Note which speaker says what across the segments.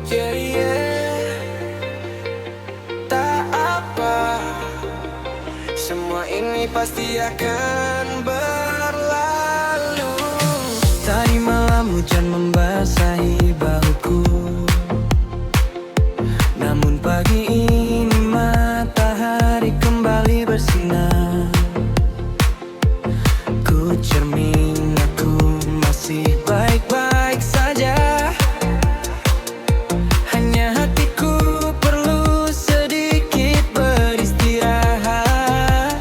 Speaker 1: Yeah, yeah. Tak apa, semua ini pasti akan berlalu. Tadi malam hujan membasahi bahuku, namun pagi ini matahari kembali bersinar. Ku cermin, aku masih baik-baik saja. Hanya hatiku perlu sedikit beristirahat.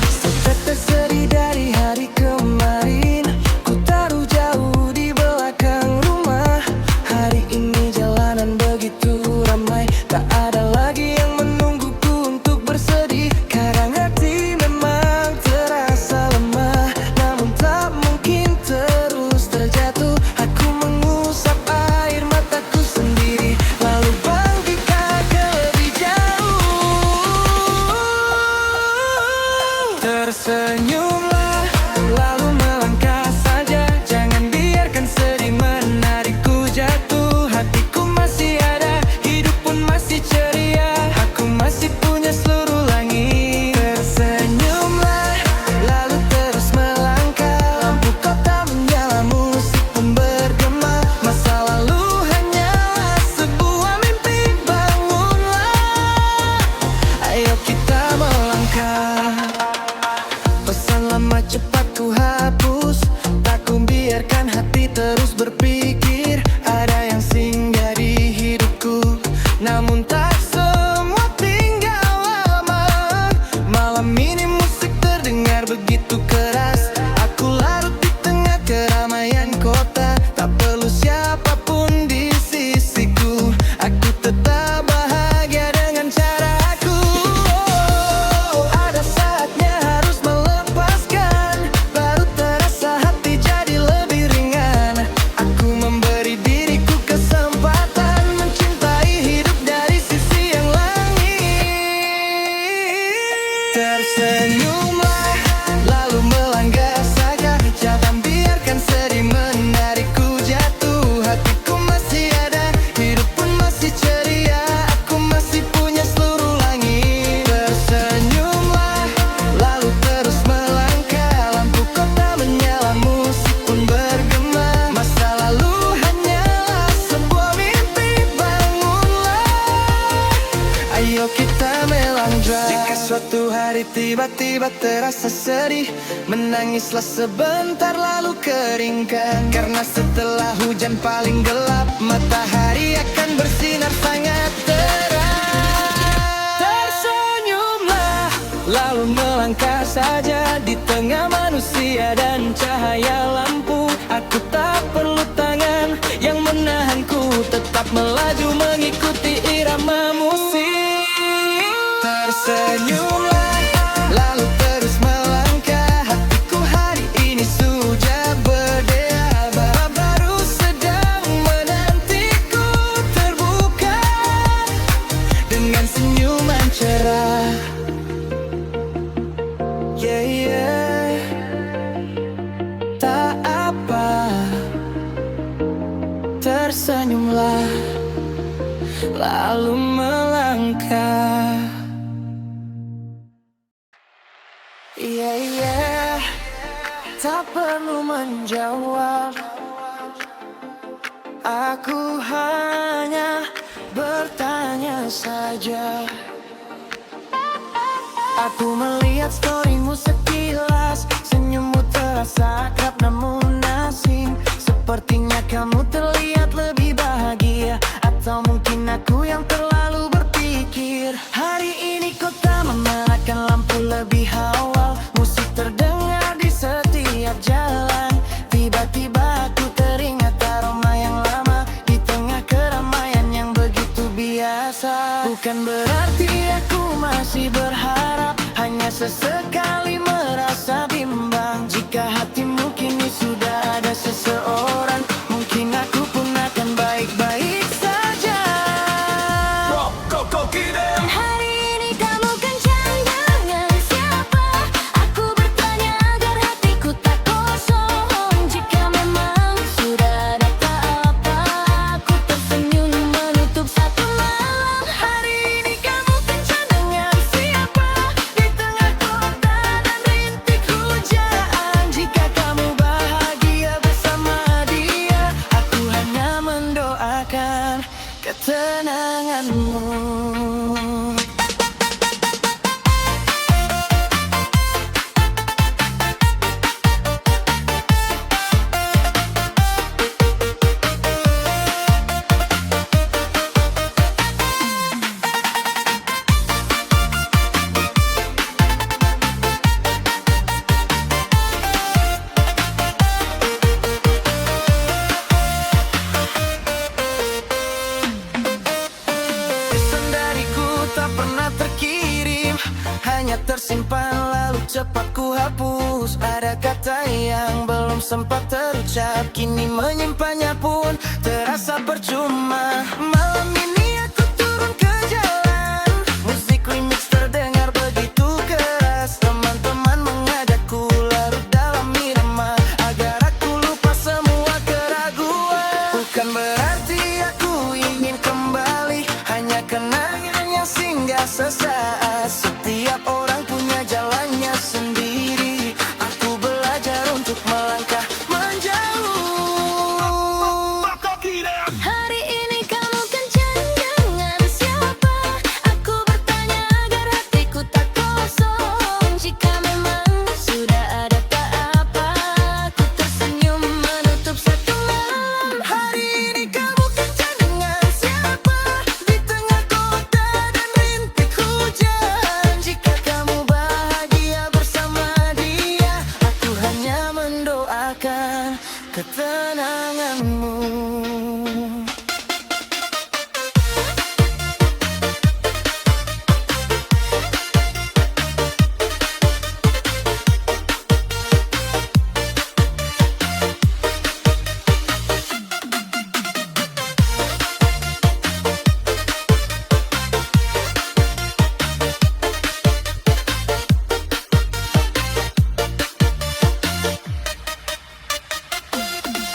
Speaker 1: Setetes sedih dari hari kemarin ku taruh jauh di belakang rumah. Hari ini jalanan begitu ramai, tak ada lagi yang menungguku untuk bersedih. Kadang hati memang terasa lemah, namun tak mungkin terus terjatuh. Aku mengusap air mataku sendiri, lalu bangkitkan ke lebih jauh. Tersenyumlah, lalu melangkah saja. Jangan biarkan sedih menarikku jatuh. Hatiku masih ada, hidup pun masih ceria. Aku masih punya seluruh langit. Tersenyumlah, lalu terus melangkah. Lampu kota menyala, musik pun bergema. Masa lalu hanyalah sebuah mimpi. Bangunlah, ayo kita melangkah. Pesan lama cepat ku hapus, tak ku biarkan hati terus berpikir. Ada yang singgah di hidupku, namun tak semua tinggal lama. Malam ini musik terdengar begitu keras. Aku larut di tengah keramaian kota, tak perlu siapapun di sisiku. Aku tetap bahagia dengan caraku. Ada saatnya harus melepaskan, baru terasa hati jadi lebih ringan. Aku memberi diriku kesempatan mencintai hidup dari sisi yang langit. Tersenyumlah, lalu melangkah saja. Jangan biarkan sedih menarikku jatuh. Hatiku masih ada, hidup pun masih ceria. Aku masih punya seluruh langit. Tersenyumlah, lalu terus melangkah. Lampu kota menyala, musik pun bergema. Masa lalu hanyalah sebuah mimpi. Bangunlah, ayo kita melangkah. Jika suatu hari tiba-tiba terasa sedih, menangislah sebentar lalu keringkan. Karena setelah hujan paling gelap, matahari akan bersinar sangat terang. Tersenyumlah, lalu melangkah saja di tengah manusia dan cahaya lampu. Aku tak perlu tangan yang menahanku, tetap melaju mengikuti irama musik. Tersenyumlah, lalu terus melangkah. Hatiku hari ini sudah berdaya. Bab baru sedang menantiku terbuka dengan senyuman cerah. Yeah, yeah. Tak apa, tersenyumlah, lalu melangkah. Yeah, yeah. Tak perlu menjawab, aku hanya bertanya saja. Aku melihat storymu sekilas, senyummu terasa akrab namun asing. Sepertinya kamu terlihat lebih bahagia, atau mungkin aku yang terlalu berpikir. Hari ini kota menyalakan lampu lebih awal, musik terdengar di setiap jalan. Tiba-tiba aku teringat aroma yang lama di tengah keramaian yang begitu biasa. Bukan berarti aku masih berharap, hanya sesekali merasa bimbang. Jika hatimu kini sudah ada seseorang, mungkin aku pun akan baik-baik saja. Hari ini kamu kencan dengan siapa? Aku bertanya agar hatiku tak kosong. Jika memang sudah ada tak apa, aku cepat ku hapus. Ada kata yang belum sempat terucap, kini menyimpannya pun terasa percuma. Malam ini aku turun ke jalan, musik remix terdengar begitu keras. Teman-teman mengajakku larut dalam irama, agar aku lupa semua keraguan. Bukan berarti aku ingin kembali, hanya kenangan yang singgah sesaat. Setiap orang punya jalannya sendiri, aku belajar untuk melangkah menjauh. Hari ini kamu kencan dengan siapa? Aku bertanya agar hatiku tak kosong. Jika memang sudah ada tak apa, aku tersenyum menutup satu malam. Hari ini kamu kencan dengan siapa? Di tengah kota dan rintik hujan. Jika kamu bahagia bersama dia, aku hanya mendoakan ketenanganmu.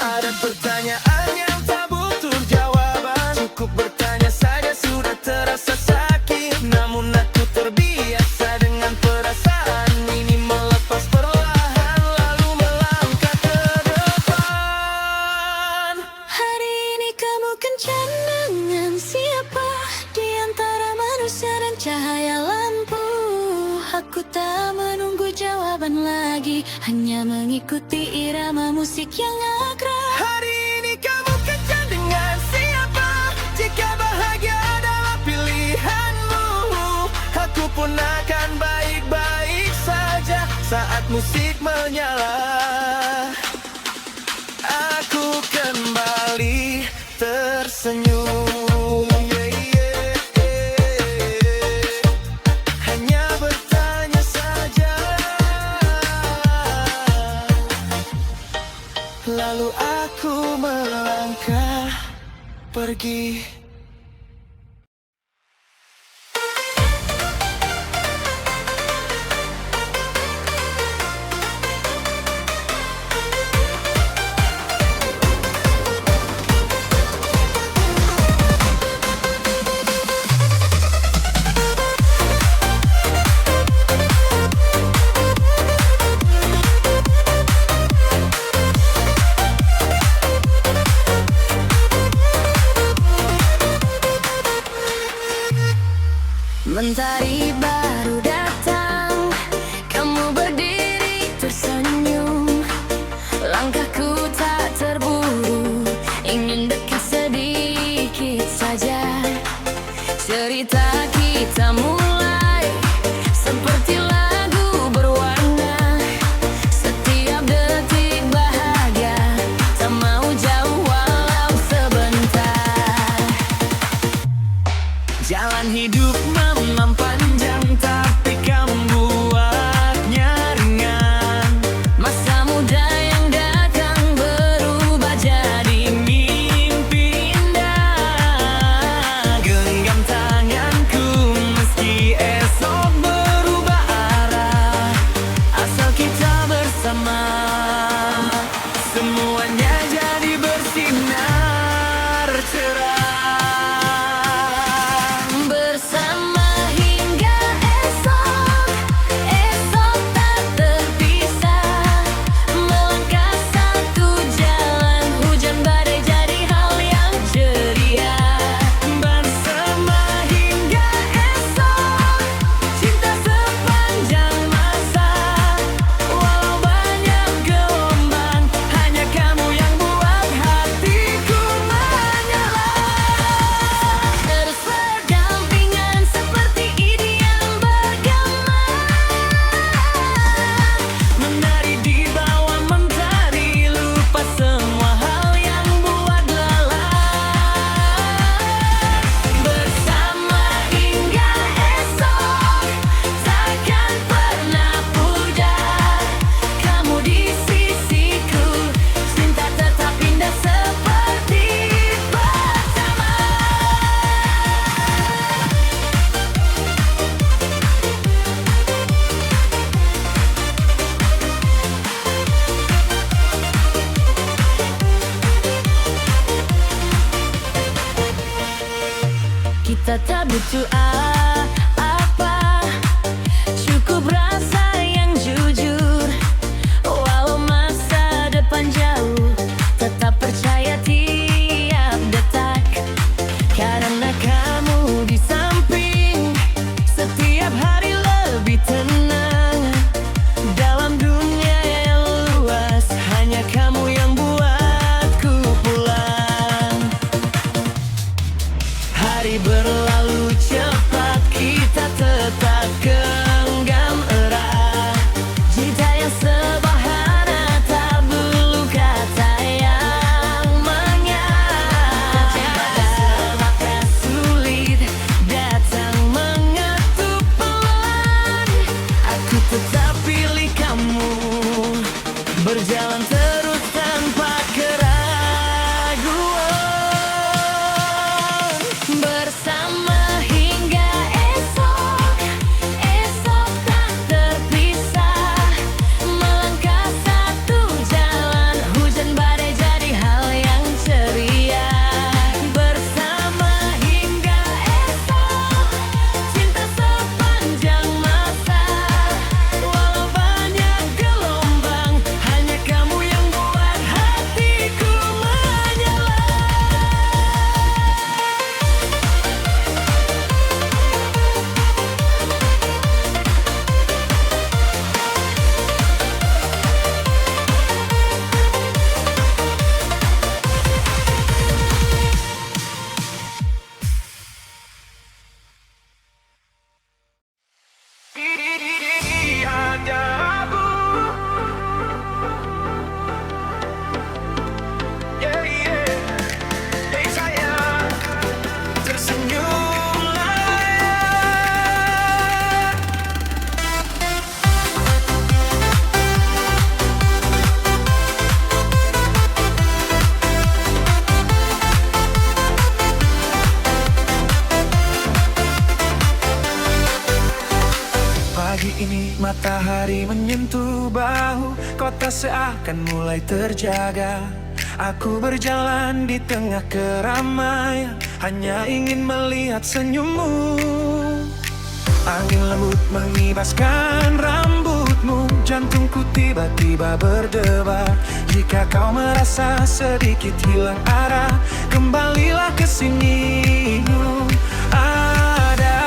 Speaker 1: Ada pertanyaan yang tak butuh jawaban, cukup bertanya saja sudah terasa sakit. Namun aku terbiasa dengan perasaan ini, melepas perlahan lalu melangkah ke depan. Hari ini kamu kencan dengan siapa? Di antara manusia dan cahaya lampu, aku tak menunggu jawaban lagi, hanya mengikuti irama musik yang akrab. Hari ini kamu kencan dengan siapa? Jika bahagia adalah pilihanmu, aku pun akan baik-baik saja. Saat musik menyala, aku kembali tersenyum. Hanya bertanya saja, lalu aku melangkah pergi. Mentari baru datang, kamu berdiri tersenyum. Langkahku tak terburu, ingin dekat sedikit saja. Cerita kita mulai seperti lagu berwarna. Setiap detik bahagia, tak mau jauh walau sebentar. Jalan hidup memang panjang, tapi kamu buatnya ringan. Masa muda yang datang berubah jadi mimpi indah. Genggam tanganku meski esok berubah arah, asal kita bersama, semuanya jadi bersinar cerah. Kamu berjalan terus tanpa keraguan. Bersama hingga esok, esok tak terpisah. Melangkah satu jalan, hujan badai jadi hal yang ceria. Bersama hingga esok, cinta sepanjang masa. Walau banyak gelombang, hanya kamu yang buat hatiku menyala.
Speaker 2: Hanya aku, yeah, yeah. Hey sayang, tersenyumlah ya. Pagi ini matahari menyentuh bahu, kota seakan mulai terjaga. Aku berjalan di tengah keramaian, hanya ingin melihat senyummu. Angin lembut mengibaskan rambutmu, jantungku tiba-tiba berdebar. Jika kau merasa sedikit hilang arah, kembalilah ke sini. Ada,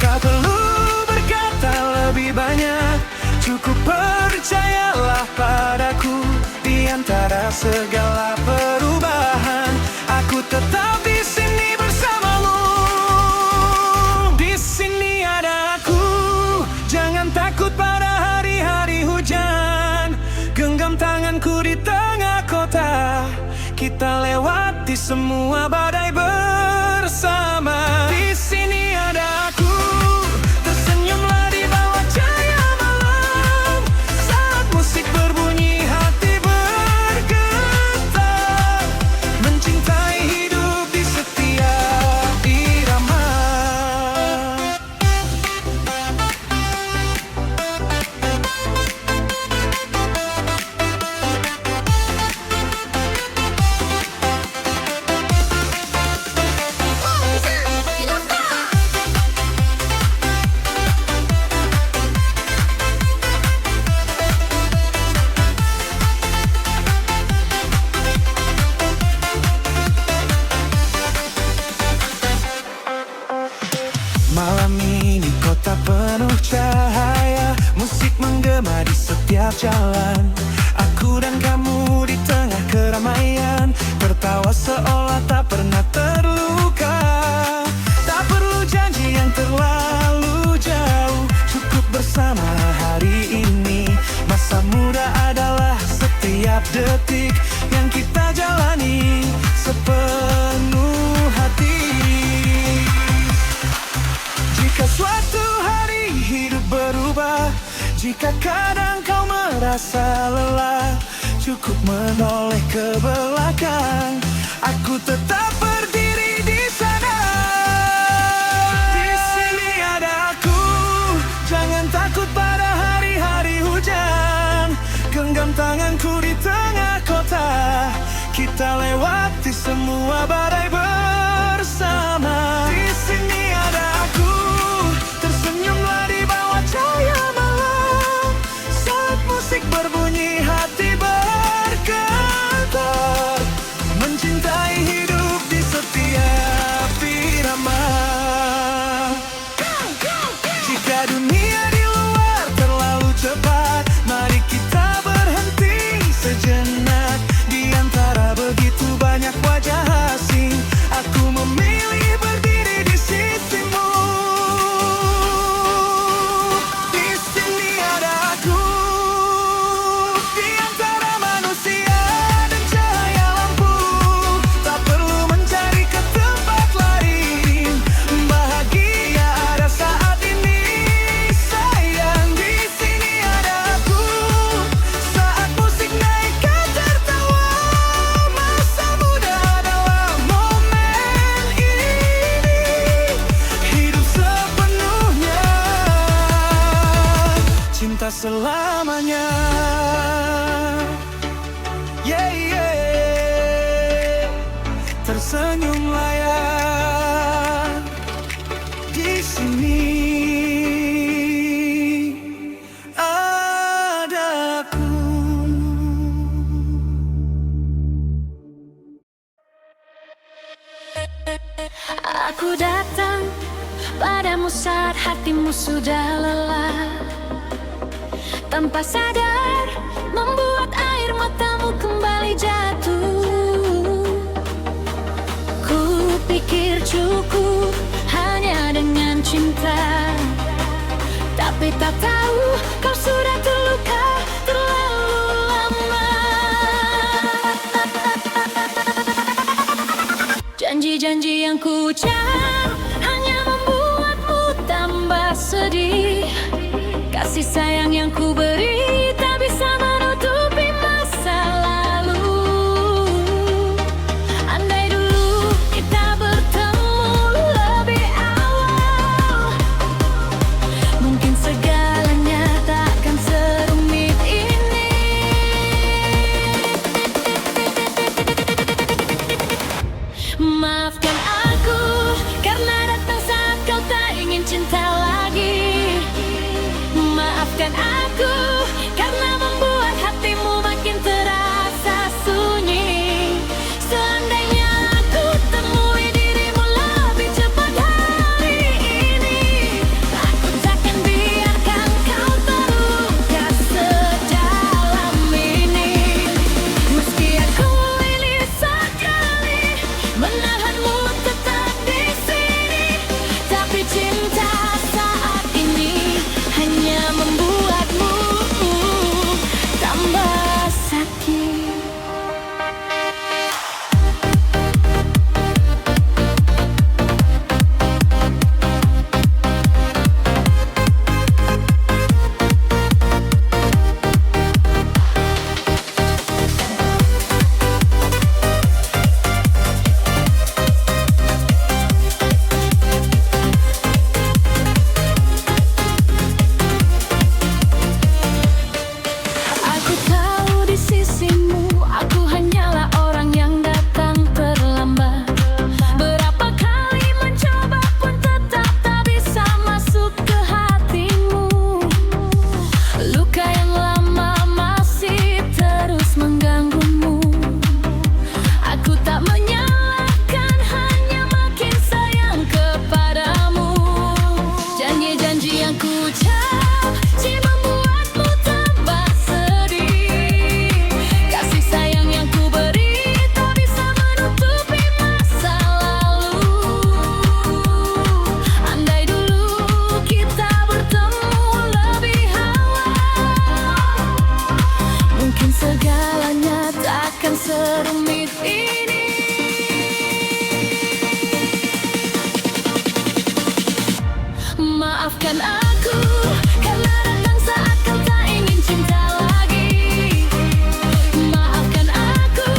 Speaker 2: tak perlu berkata lebih banyak, cukup percayalah padaku. Di antara segala perubahan, aku tetap di sini bersamamu. Di sini ada aku, jangan takut pada hari-hari hujan. Genggam tanganku di tengah kota, kita lewati semua badai bersama. Di sini ada aku, tersenyumlah di bawah cahaya malam. Saat musik berbunyi, hati bergetar, mencintai hidup di setiap irama. Malam ini kota penuh cahaya, musik menggema di setiap jalan. Aku dan kamu di tengah keramaian, tertawa seolah tak pernah terluka. Tak perlu janji yang terlalu jauh, cukup bersama hari ini. Masa muda adalah setiap detik yang kita jalani sepenuh hati. Jika suatu hari hidup berubah, jika kadang kau merasa lelah, cukup menoleh ke belakang, aku tetap berdiri di sana. Di sini ada aku, jangan takut pada hari-hari hujan. Genggam tanganku di tengah kota, kita lewati semua badai bersama. Di sini ada aku, tersenyumlah di bawah cahaya malam. Saat musik berbunyi, hati bergetar, mencintai hidup di setiap irama. Jika dunia di luar terlalu cepat, mari kita berhenti sejenak. Di antara begitu banyak wajah asing, tak selamanya. Yeah, yeah. Tersenyumlah ya di sini.
Speaker 3: Aku datang padamu saat hatimu sudah lelah. Tanpa sadar membuat air matamu kembali jatuh. Ku pikir cukup hanya dengan cinta, tapi tak tahu kau sudah terluka terlalu lama. Janji-janji yang ku ucap hanya membuatmu tambah sedih. Kasih sayang yang ku beri tak bisa menutupi masa lalu. Andai dulu kita bertemu lebih awal, mungkin segalanya takkan serumit ini. Maafkan aku karena datang saat kau tak ingin cinta lagi. Maafkan aku karena membuat hatimu makin terasa sunyi. Seandainya aku temui dirimu lebih cepat hari ini, aku takkan biarkan kau terluka sedalam ini. Meski aku ini sekali menahanmu tetap di sini, tapi cinta saat ini hanya membuatmu tambah sakit. Aku tahu di sisimu, aku hanyalah orang yang datang terlambat. Berapa kali mencoba pun tetap tak bisa masuk ke hatimu. Luka yang lama masih terus mengganggumu. Aku tak menyalahkan, hanya makin sayang kepadamu. Janji-janji yang ku ucap cuma membuatmu tambah sedih. Kasih sayang yang ku beri tak bisa menutupi masa lalu. Andai dulu kita bertemu lebih awal, mungkin segalanya takkan serumit ini. Maafkan aku karena datang saat kau tak ingin cinta lagi. Maafkan aku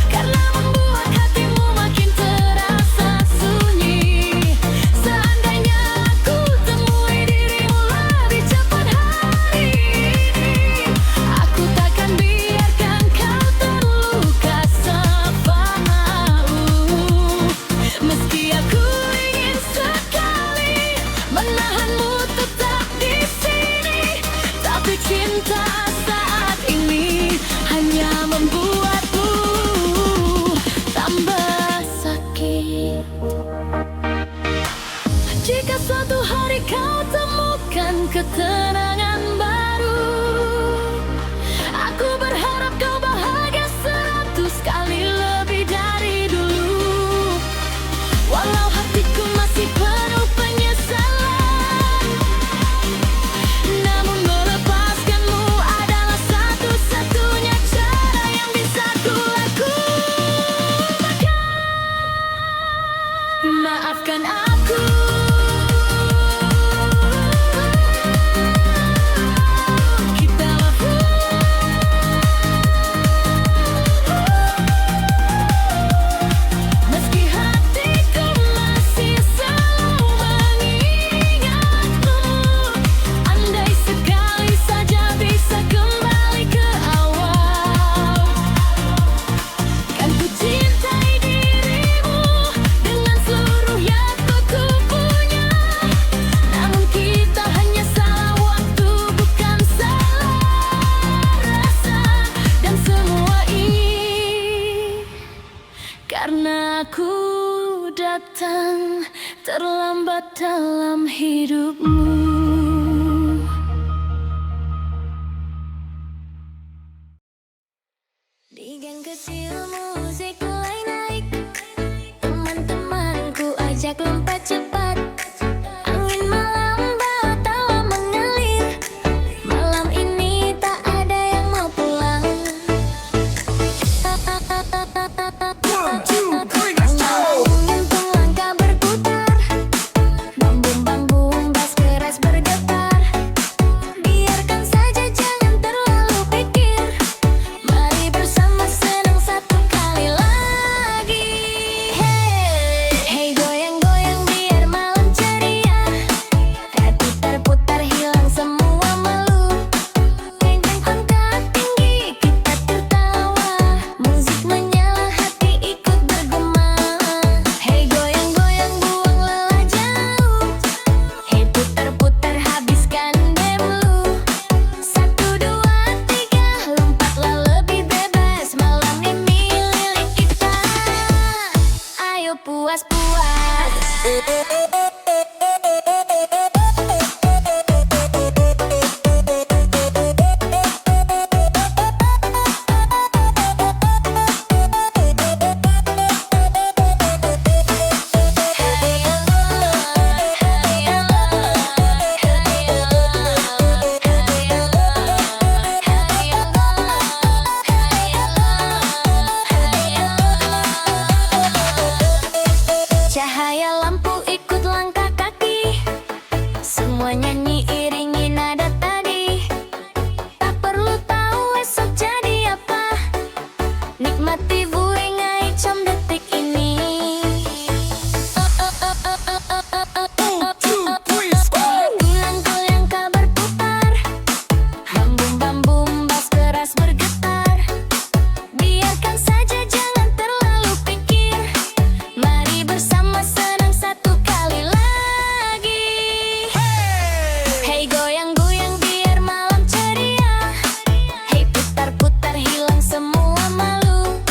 Speaker 3: karena membuat hatimu makin terasa sunyi. Seandainya aku temui dirimu lebih cepat hari ini, aku takkan biarkan kau terluka separuh. Meski aku ingin sekali menahanmu tetap di sini, tapi cinta saat ini hanya membuatmu tambah sakit. Jika suatu hari kau temukan ketenangan baru, aku berharap kau bahagia 100 kali lebih dari dulu. Walau hatiku masih penuh penyesalan, namun melepaskanmu adalah satu-satunya cara yang bisa ku lakukan. Maafkan aku terlambat dalam hidupmu. Di geng kecil musik mulai naik, teman-temanku ajak lompat cepat. Angin malam bawa tawa mengalir, malam ini tak ada yang mau pulang. Menyentuh langkah berputar, bambung-bambung bass keras bergetar. Biarkan saja jangan terlalu pikir, mari bersama senang satu kali lagi. Hey goyang-goyang biar malam ceria, hati terputar hilang semua malu. Kencang angkat tinggi kita tertawa, musik menyala hati ikut bergema. Hey goyang-goyang buang lelah jauh, hey putar-putar habiskan demu. 1, 2, 3 lompatlah lebih bebas, malam ini milik kita. Ayo puas-puas. Cahaya lampu ikut langkah kaki, semua nyanyi iringi nada tadi. Tak perlu tahu esok jadi apa, nikmati buengai jam detik ini. Goyang-goyang kabar putar, bambung-bambung bass keras bergetar. Biarkan saja jangan terlalu pikir, mari bersama senang satu kali lagi. Hey goyang-goyang biar malam ceria, hey putar-putar hilang semua malu.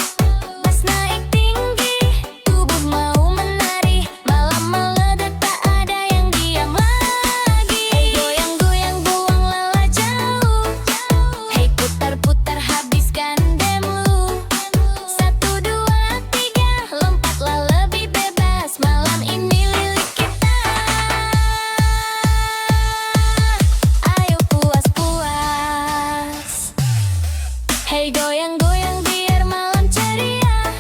Speaker 3: Bass naik tinggi, tubuh mau menari, malam meledak tak ada yang diam lagi. Hey goyang-goyang buang lelah jauh, hey putar-putar habiskan demu. 1, 2, 3 lompatlah lebih bebas, malam ini milik kita. Ayo puas-puas. Hey goyang-goyang biar malam ceria,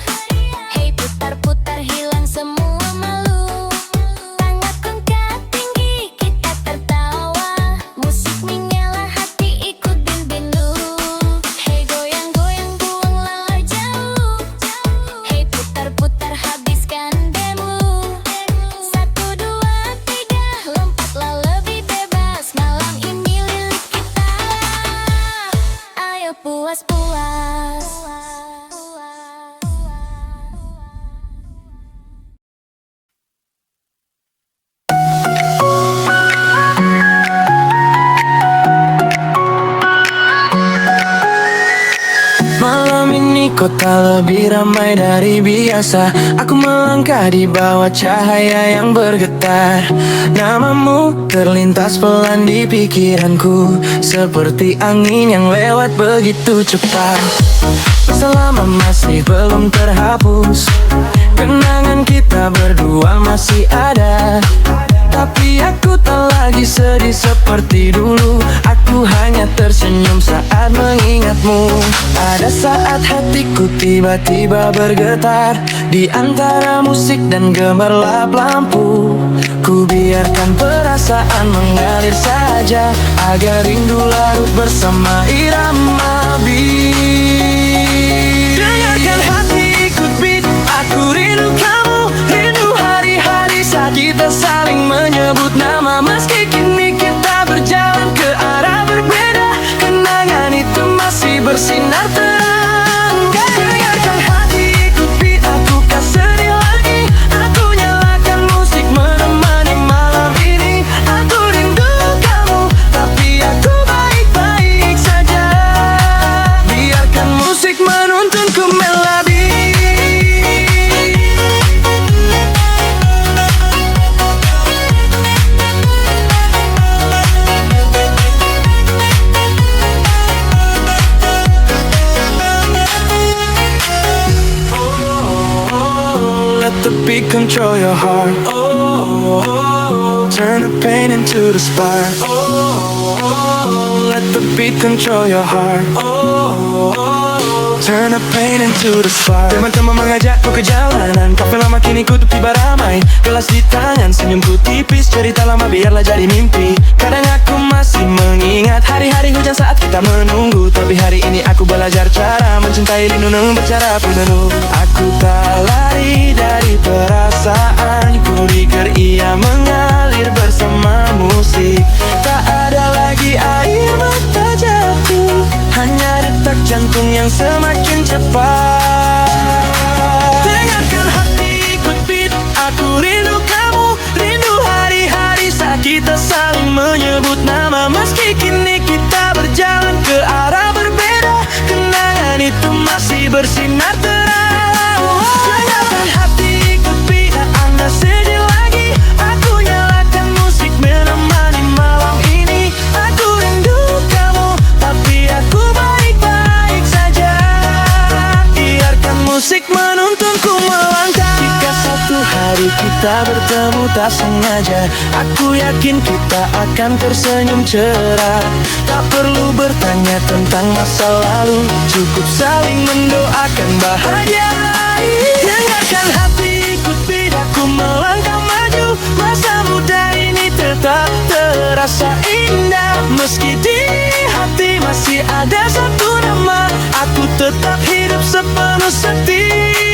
Speaker 3: hey putar-putar hilang semua malu. Tangan angkat tinggi kita tertawa, musik menyala hati ikut bindu. Hey goyang-goyang buang lelah jauh, hey putar-putar habiskan demu. 1, 2, 3 lompatlah lebih bebas, malam ini milik kita. Ayo puas-puas.
Speaker 2: Malam ini kota lebih ramai dari biasa. Aku melangkah di bawah cahaya yang bergetar. Namamu terlintas pelan di pikiranku, seperti angin yang lewat begitu cepat. Selama masih belum terhapus, kenangan kita berdua masih ada. Tapi aku tak lagi sedih seperti dulu, aku hanya tersenyum saat mengingatmu. Ada saat hatiku tiba-tiba bergetar, di antara musik dan gemerlap lampu. Ku biarkan perasaan mengalir saja, agar rindu larut bersama irama beat. Dengarkan hati ikut beat, aku rindu kamu, rindu hari-hari saat kita saling menyebut nama. Meski kini kita berjalan ke arah berbeda, kenangan itu masih bersinar terang. Dengarkan hati ikut beat, aku tak sedih lagi. Aku nyalakan musik menemani malam ini. Aku rindu kamu, tapi aku baik-baik saja. Biarkan musik control your heart. Turn the pain into the spark. Let the beat control your heart. Turn the pain into the spark. Teman-teman mengajakku ke jalanan, kafe lama kini ku tiba ramai. Gelas di tangan, senyumku tipis, cerita lama biarlah jadi mimpi. Kadang aku masih mengingat hari-hari hujan saat kita menunggu. Tapi hari ini aku belajar cara mencintai Linunung bercara penuh. Aku tak lari dari perasaan, ku pikir ia mengalir bersama musik. Tak ada lagi air mata jatuh, hanya detak jantung yang semakin cepat. Dengarkan hati ikut beat, aku rindu kamu, rindu hari-hari saat kita saling menyebut nama. Meski kini kita berjalan ke arah berbeda, kenangan itu masih bersinar terang. Dengarkan hati ikut beat, tak anda sedih lagi. Aku nyalakan musik menemani malam ini. Aku rindu kamu, tapi aku baik-baik saja. Biarkan musik menuntunku melangkah. Jika satu hari kita bertemu tak sengaja, aku yakin kita akan tersenyum cerah. Tak perlu bertanya tentang masa lalu, cukup saling mendoakan bahagia. Dengarkan hati ikut bedaku melangkah maju. Masa muda ini tetap terasa indah. Meski di hati masih ada satu nama, aku tetap hidup sepenuh setia.